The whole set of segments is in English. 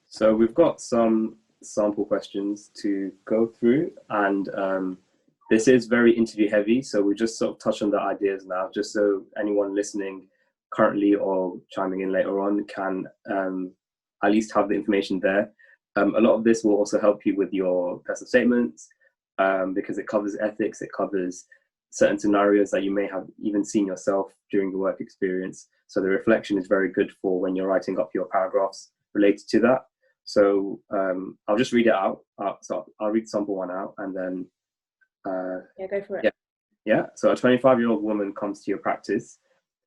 So we've got some sample questions to go through, and this is very interview heavy, so we just sort of touch on the ideas now, just so anyone listening currently or chiming in later on can at least have the information there. A lot of this will also help you with your personal statements, because it covers ethics, it covers certain scenarios that you may have even seen yourself during your work experience. So the reflection is very good for when you're writing up your paragraphs related to that. So I'll just read it out. So I'll read sample one out, and then yeah, go for it. Yeah. So a 25-year-old woman comes to your practice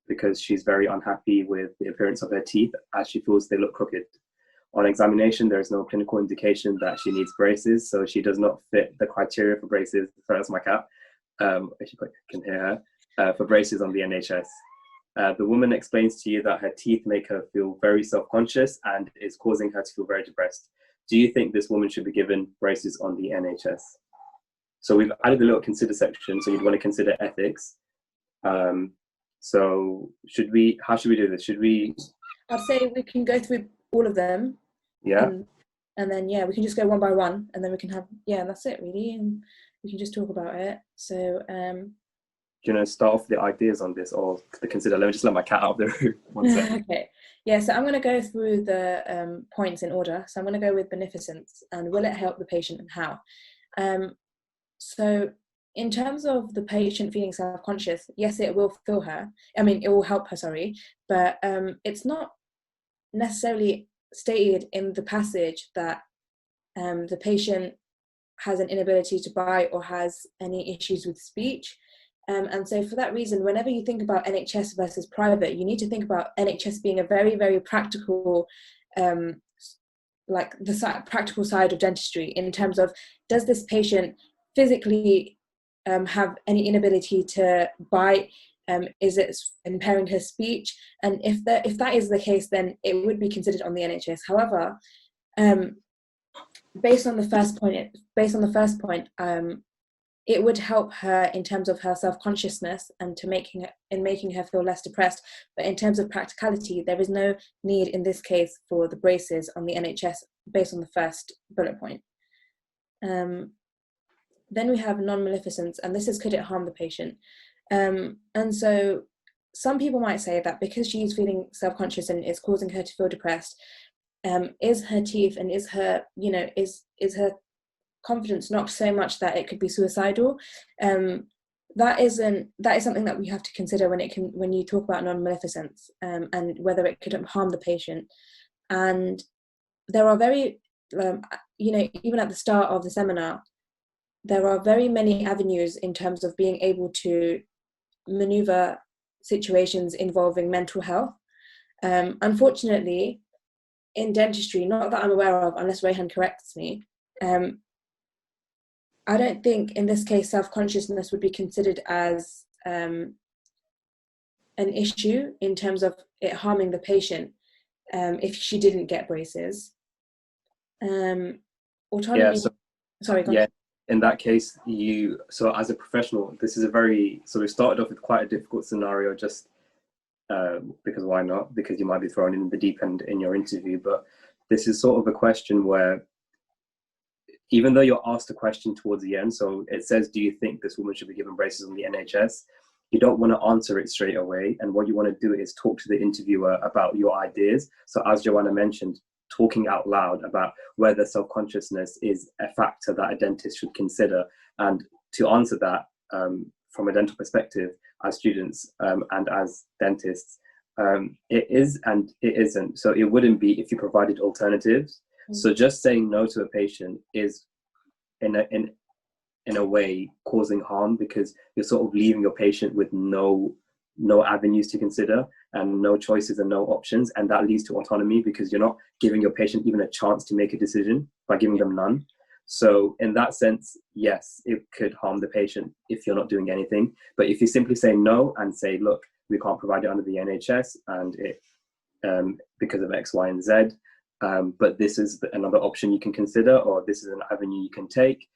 because she's very unhappy with the appearance of her teeth, as she feels they look crooked. On examination, there is no clinical indication that she needs braces, so she does not fit the criteria for braces. Sorry, that's my cat. If you can hear her, for braces on the NHS. The woman explains to you that her teeth make her feel very self-conscious and is causing her to feel very depressed. Do you think this woman should be given braces on the NHS? So we've added a little consider section, so you'd want to consider ethics. So how should we do this? I'd say we can go through all of them. Yeah. And then, yeah, we can just go one by one, and then we can have, yeah, that's it really. And we can just talk about it. So, do you want to start off the ideas on this or the consider? Let me just let my cat out of the room. 1 second. Okay. Yeah, so I'm going to go through the points in order. So I'm going to go with beneficence and will it help the patient and how? So in terms of the patient feeling self-conscious, yes, it will it will help her, sorry, but it's not necessarily stated in the passage that the patient has an inability to bite or has any issues with speech. And so for that reason, whenever you think about NHS versus private, you need to think about NHS being a very, very practical, like the practical side of dentistry in terms of, does this patient physically have any inability to bite? Is it impairing her speech? And if that is the case, then it would be considered on the NHS. However, based on the first point, it would help her in terms of her self-consciousness and making her feel less depressed. But in terms of practicality, there is no need in this case for the braces on the NHS based on the first bullet point. Then we have non-maleficence, and this is, could it harm the patient? And so some people might say that because she's feeling self-conscious and it's causing her to feel depressed, is her teeth and is her confidence knocked so much that it could be suicidal? That is something that we have to consider when you talk about non-maleficence, and whether it could harm the patient. And there are very, even at the start of the seminar, there are very many avenues in terms of being able to maneuver situations involving mental health. Unfortunately, in dentistry, not that I'm aware of, unless Rayhan corrects me, I don't think in this case self-consciousness would be considered as an issue in terms of it harming the patient if she didn't get braces. Autonomy. Yeah, Sorry, go on. In that case, so as a professional, this is so we started off with quite a difficult scenario, just because why not? Because you might be thrown in the deep end in your interview. But this is sort of a question where, even though you're asked a question towards the end, so it says, do you think this woman should be given braces on the NHS? You don't want to answer it straight away. And what you want to do is talk to the interviewer about your ideas. So as Joanna mentioned, talking out loud about whether self-consciousness is a factor that a dentist should consider. And to answer that from a dental perspective, as students and as dentists, it is and it isn't. So it wouldn't be if you provided alternatives. So just saying no to a patient is in a way causing harm, because you're sort of leaving your patient with no avenues to consider and no choices and no options, and that leads to autonomy, because you're not giving your patient even a chance to make a decision by giving them none. So in that sense, yes, it could harm the patient if you're not doing anything. But if you simply say no and say, look, we can't provide it under the NHS and it because of X, Y, and Z, but this is another option you can consider, or this is an avenue you can take.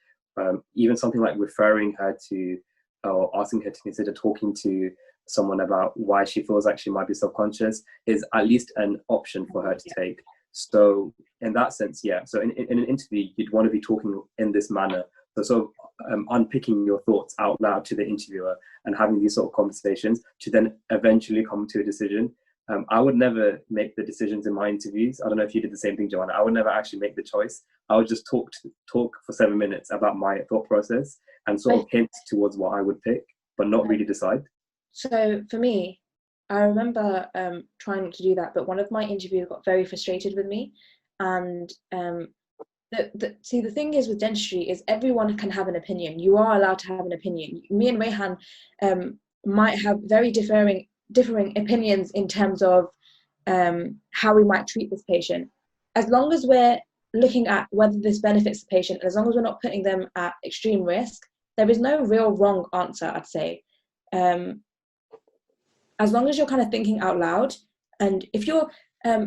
Even something like referring her to, or asking her to consider talking to someone about why she feels like she might be self-conscious is at least an option for her to take. So in that sense, yeah. So in an interview, you'd want to be talking in this manner. So sort of unpicking your thoughts out loud to the interviewer and having these sort of conversations to then eventually come to a decision. I would never make the decisions in my interviews. I don't know if you did the same thing, Joanna. I would never actually make the choice. I would just talk for 7 minutes about my thought process and sort of hint towards what I would pick, but not really decide. So for me, I remember trying to do that, but one of my interviewers got very frustrated with me. And see, the thing is with dentistry is everyone can have an opinion. You are allowed to have an opinion. Me and Rayhan might have very differing opinions in terms of how we might treat this patient. As long as we're looking at whether this benefits the patient, and as long as we're not putting them at extreme risk, there is no real wrong answer, I'd say. As long as you're kind of thinking out loud, and if you're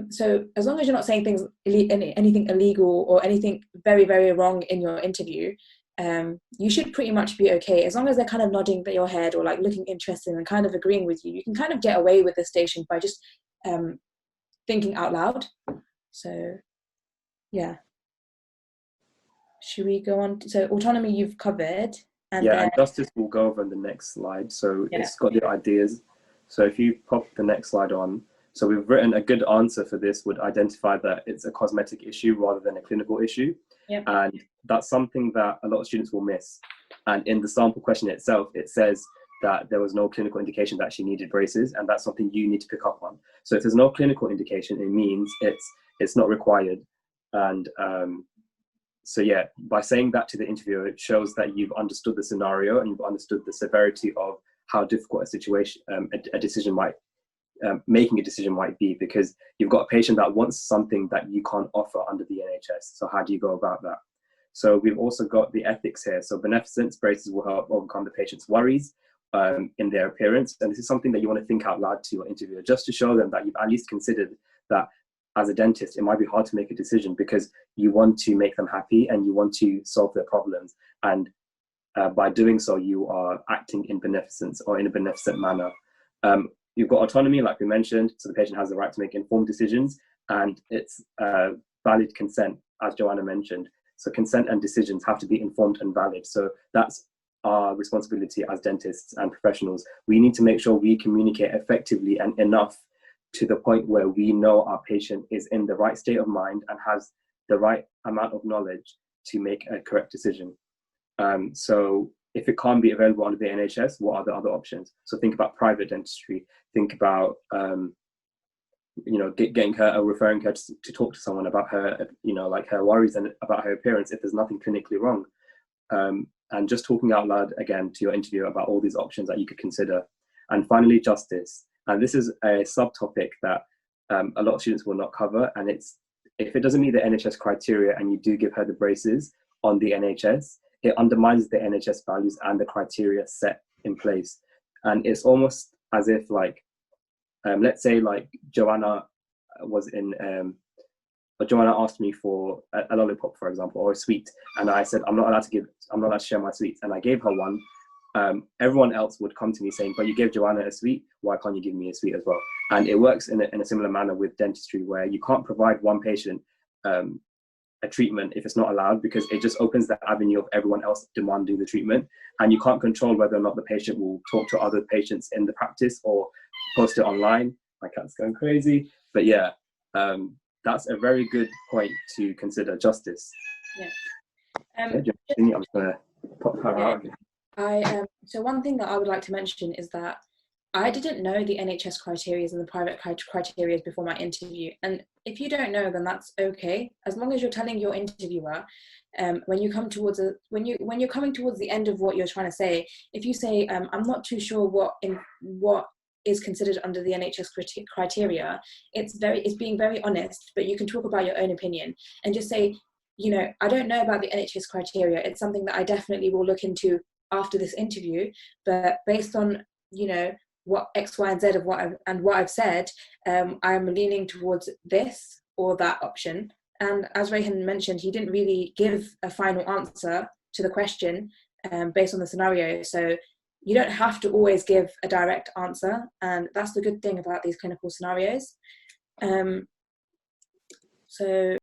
so as long as you're not saying things anything illegal or anything very, very wrong in your interview, you should pretty much be okay. As long as they're kind of nodding your head or like looking interested and kind of agreeing with you, you can kind of get away with the station by just thinking out loud. So yeah, should we go on so autonomy you've covered, and yeah, then and justice will go over on the next slide. So it's got the ideas. So if you pop the next slide on, so we've written a good answer for this would identify that it's a cosmetic issue rather than a clinical issue. Yep. And that's something that a lot of students will miss. And in the sample question itself, it says that there was no clinical indication that she needed braces, and that's something you need to pick up on. So if there's no clinical indication, it means it's not required. And so yeah, by saying that to the interviewer, it shows that you've understood the scenario and you've understood the severity of how difficult a situation, a decision might, making a decision might be, because you've got a patient that wants something that you can't offer under the NHS. So how do you go about that? So we've also got the ethics here. So beneficence braces will help overcome the patient's worries in their appearance. And this is something that you want to think out loud to your interviewer, just to show them that you've at least considered that as a dentist, it might be hard to make a decision because you want to make them happy and you want to solve their problems. And by doing so, you are acting in beneficence or in a beneficent manner. You've got autonomy, like we mentioned, so the patient has the right to make informed decisions, and it's valid consent, as Joanna mentioned. So consent and decisions have to be informed and valid. So that's our responsibility as dentists and professionals. We need to make sure we communicate effectively and enough to the point where we know our patient is in the right state of mind and has the right amount of knowledge to make a correct decision. So if it can't be available under the NHS, what are the other options? So think about private dentistry. Think about, getting her or referring her to talk to someone about her, like her worries and about her appearance if there's nothing clinically wrong. And just talking out loud again to your interviewer about all these options that you could consider. And finally, justice. And this is a subtopic that a lot of students will not cover. And it's, if it doesn't meet the NHS criteria and you do give her the braces on the NHS, it undermines the NHS values and the criteria set in place. And it's almost as if like, let's say like Joanna was in, Joanna asked me for a lollipop, for example, or a sweet. And I said, I'm not allowed to share my sweets. And I gave her one. Everyone else would come to me saying, but you gave Joanna a sweet, why can't you give me a sweet as well? And it works in a similar manner with dentistry, where you can't provide one patient a treatment if it's not allowed, because it just opens the avenue of everyone else demanding the treatment, and you can't control whether or not the patient will talk to other patients in the practice or post it online. My cat's going crazy, but yeah, that's a very good point to consider, justice. Yeah. I'm just gonna pop her out. So one thing that I would like to mention is that I didn't know the NHS criteria and the private criteria before my interview. And if you don't know, then that's okay. As long as you're telling your interviewer, when you're coming towards the end of what you're trying to say, if you say, I'm not too sure what is considered under the NHS criteria, it's being very honest, but you can talk about your own opinion and just say, I don't know about the NHS criteria. It's something that I definitely will look into after this interview, but based on, what X, Y, and Z of what I've said, I'm leaning towards this or that option. And as Rayhan mentioned, he didn't really give a final answer to the question based on the scenario. So you don't have to always give a direct answer, and that's the good thing about these clinical scenarios. So